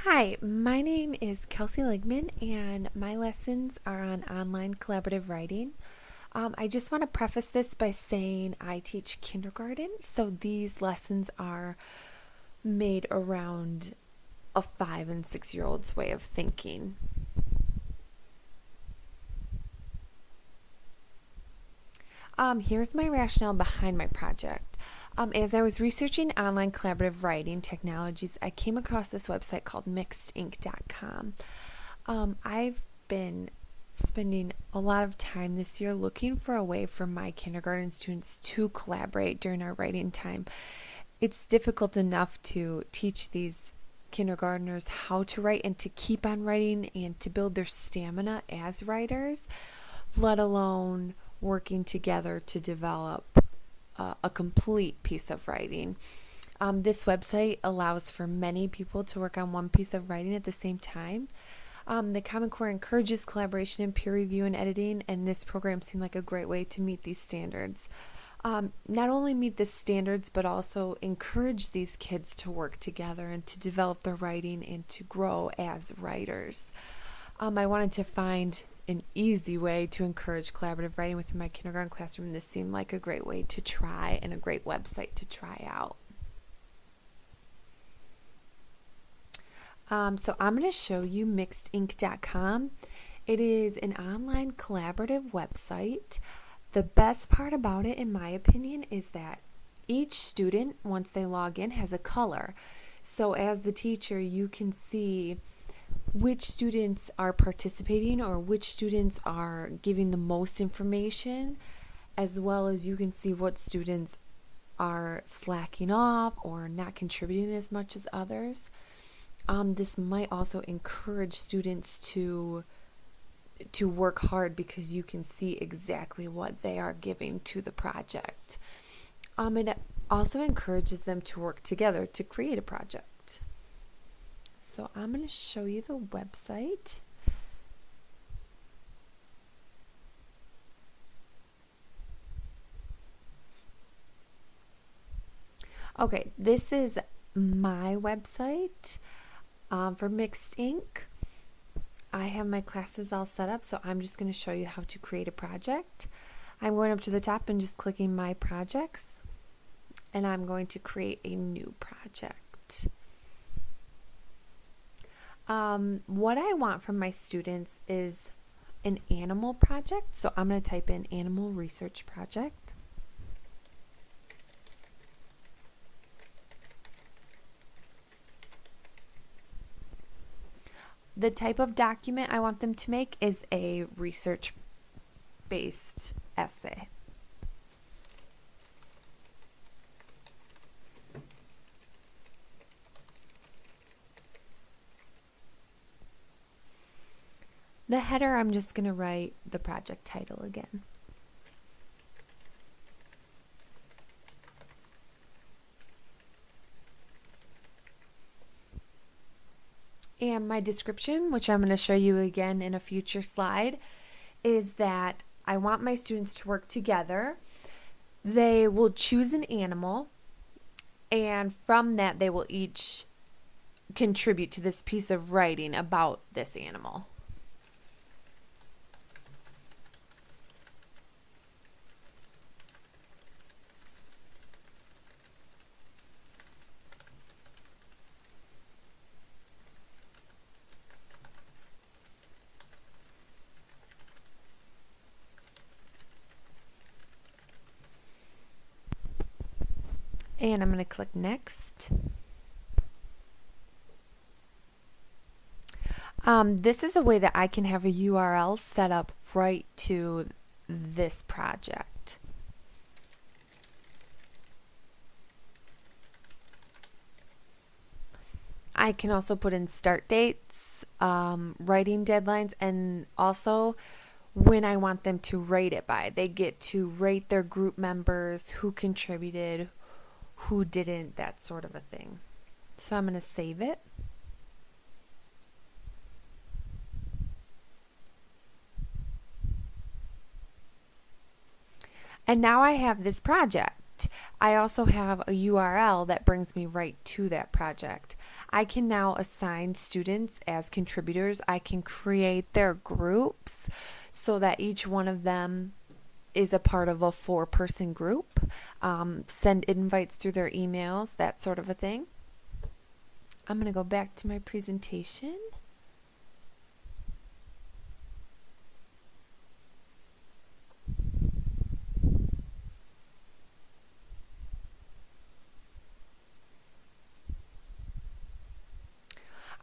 Hi, my name is Kelsey Ligman, and my lessons are on online collaborative writing. I just want to preface this by saying I teach kindergarten, so these lessons are made around a 5 and 6-year-old's way of thinking. Here's my rationale behind my project. As I was researching online collaborative writing technologies, I came across this website called mixedink.com. I've been spending a lot of time this year looking for a way for my kindergarten students to collaborate during our writing time. It's difficult enough to teach these kindergartners how to write and to keep on writing and to build their stamina as writers, let alone working together to develop a complete piece of writing. This website allows for many people to work on one piece of writing at the same time. The Common Core encourages collaboration in peer review and editing, and this program seemed like a great way to meet these standards. Not only meet the standards, but also encourage these kids to work together and to develop their writing and to grow as writers. I wanted to find an easy way to encourage collaborative writing within my kindergarten classroom. This seemed like a great way to try and a great website to try out. So I'm going to show you mixedink.com. It is an online collaborative website. The best part about it, in my opinion, is that each student, once they log in, has a color. So as the teacher, you can see which students are participating or which students are giving the most information, as well as you can see what students are slacking off or not contributing as much as others. This might also encourage students to work hard because you can see exactly what they are giving to the project. It also encourages them to work together to create a project. So I'm going to show you the website. Okay, this is my website for Mixed Ink. I have my classes all set up, so I'm just going to show you how to create a project. I'm going up to the top and just clicking My Projects, and I'm going to create a new project. What I want from my students is an animal project, so I'm going to type in animal research project. The type of document I want them to make is a research-based essay. The header, I'm just going to write the project title again. And my description, which I'm going to show you again in a future slide, is that I want my students to work together. They will choose an animal, and from that they will each contribute to this piece of writing about this animal. And I'm going to click Next. This is a way that I can have a URL set up right to this project. I can also put in start dates, writing deadlines, and also when I want them to rate it by. They get to rate their group members, who contributed, who didn't, that sort of a thing. So I'm going to save it. And now I have this project. I also have a URL that brings me right to that project. I can now assign students as contributors. I can create their groups so that each one of them is a part of a 4-person group, send invites through their emails, that sort of a thing. I'm going to go back to my presentation.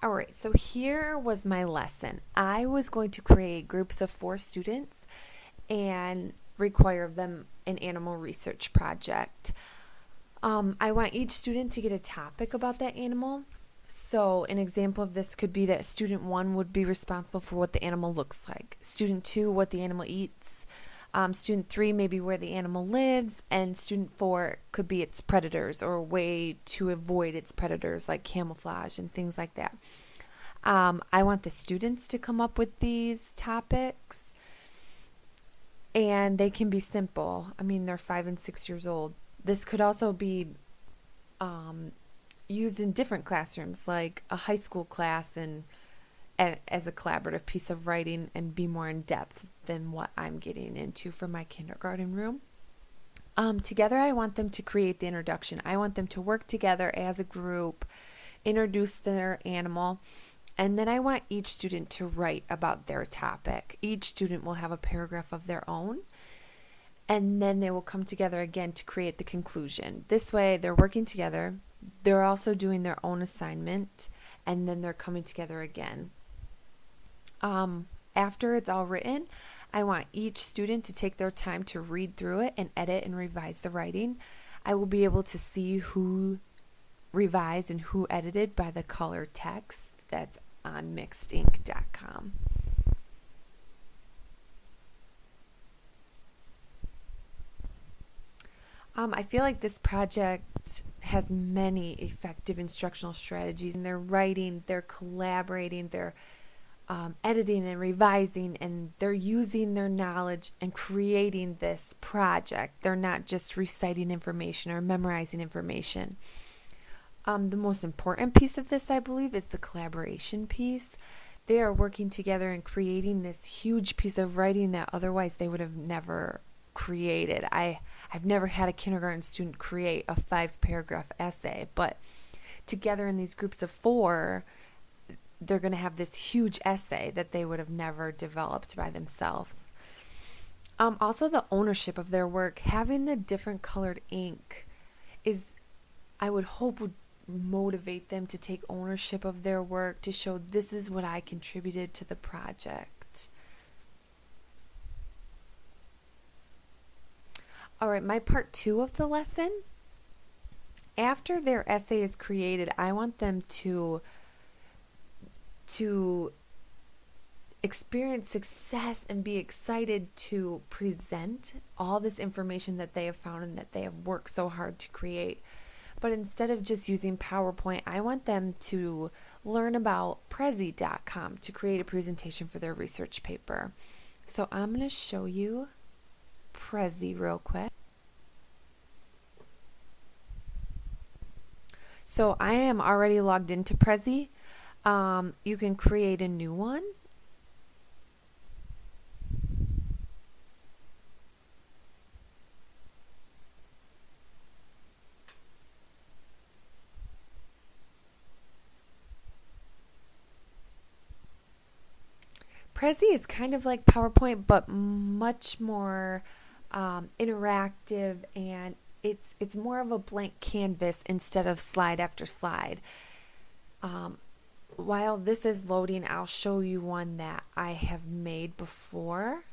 All right, so here was my lesson. I was going to create groups of 4 students and require of them an animal research project. I want each student to get a topic about that animal. So an example of this could be that student 1 would be responsible for what the animal looks like. Student 2, what the animal eats. Student 3, maybe where the animal lives. And student 4 could be its predators or a way to avoid its predators like camouflage and things like that. I want the students to come up with these topics. And they can be simple. I mean, they're 5 and 6 years old. This could also be used in different classrooms, like a high school class, and as a collaborative piece of writing, and be more in depth than what I'm getting into for my kindergarten room. Together, I want them to create the introduction. I want them to work together as a group, introduce their animal, and then I want each student to write about their topic. Each student will have a paragraph of their own, and then they will come together again to create the conclusion. This way, they're working together. They're also doing their own assignment, and then they're coming together again. After it's all written, I want each student to take their time to read through it and edit and revise the writing. I will be able to see who revised and who edited by the color text that's on mixedink.com. I feel like this project has many effective instructional strategies, and they're writing, they're collaborating, they're editing and revising, and they're using their knowledge and creating this project. They're not just reciting information or memorizing information. The most important piece of this, I believe, is the collaboration piece. They are working together and creating this huge piece of writing that otherwise they would have never created. I've never had a kindergarten student create a 5-paragraph essay, but together in these groups of 4, they're going to have this huge essay that they would have never developed by themselves. Also, the ownership of their work, having the different colored ink is, I would hope, would motivate them to take ownership of their work, to show this is what I contributed to the project. All right, my part 2 of the lesson. After their essay is created, I want them to experience success and be excited to present all this information that they have found and that they have worked so hard to create. But instead of just using PowerPoint, I want them to learn about Prezi.com to create a presentation for their research paper. So I'm going to show you Prezi real quick. So I am already logged into Prezi. You can create a new one. Prezi is kind of like PowerPoint, but much more interactive, and it's more of a blank canvas instead of slide after slide. While this is loading, I'll show you one that I have made before.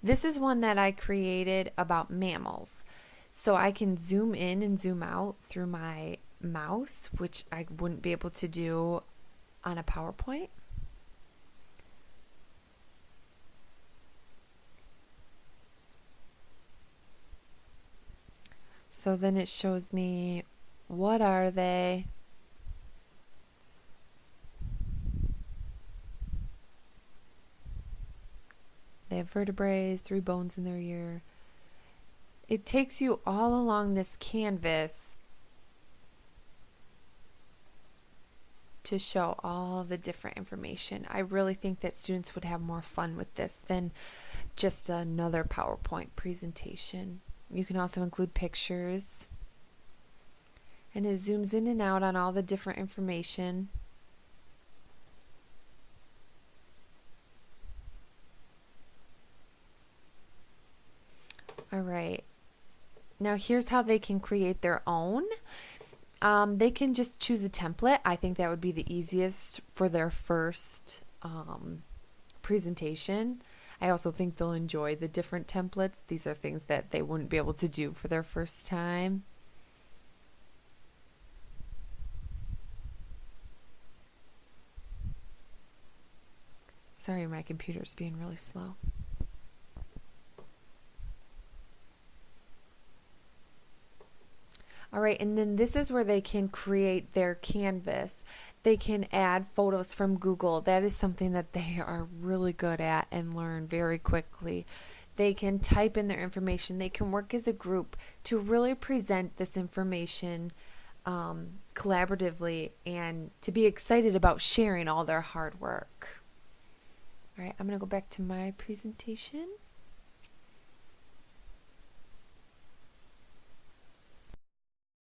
This is one that I created about mammals. So I can zoom in and zoom out through my mouse, which I wouldn't be able to do on a PowerPoint. So then it shows me, what are they? They have vertebrae, 3 bones in their ear. It takes you all along this canvas to show all the different information. I really think that students would have more fun with this than just another PowerPoint presentation. You can also include pictures, and it zooms in and out on all the different information. All right. Now here's how they can create their own. They can just choose a template. I think that would be the easiest for their first presentation. I also think they'll enjoy the different templates. These are things that they wouldn't be able to do for their first time. Sorry, my computer's being really slow. All right, and then this is where they can create their canvas. They can add photos from Google. That is something that they are really good at and learn very quickly. They can type in their information. They can work as a group to really present this information collaboratively and to be excited about sharing all their hard work. All right, I'm going to go back to my presentation.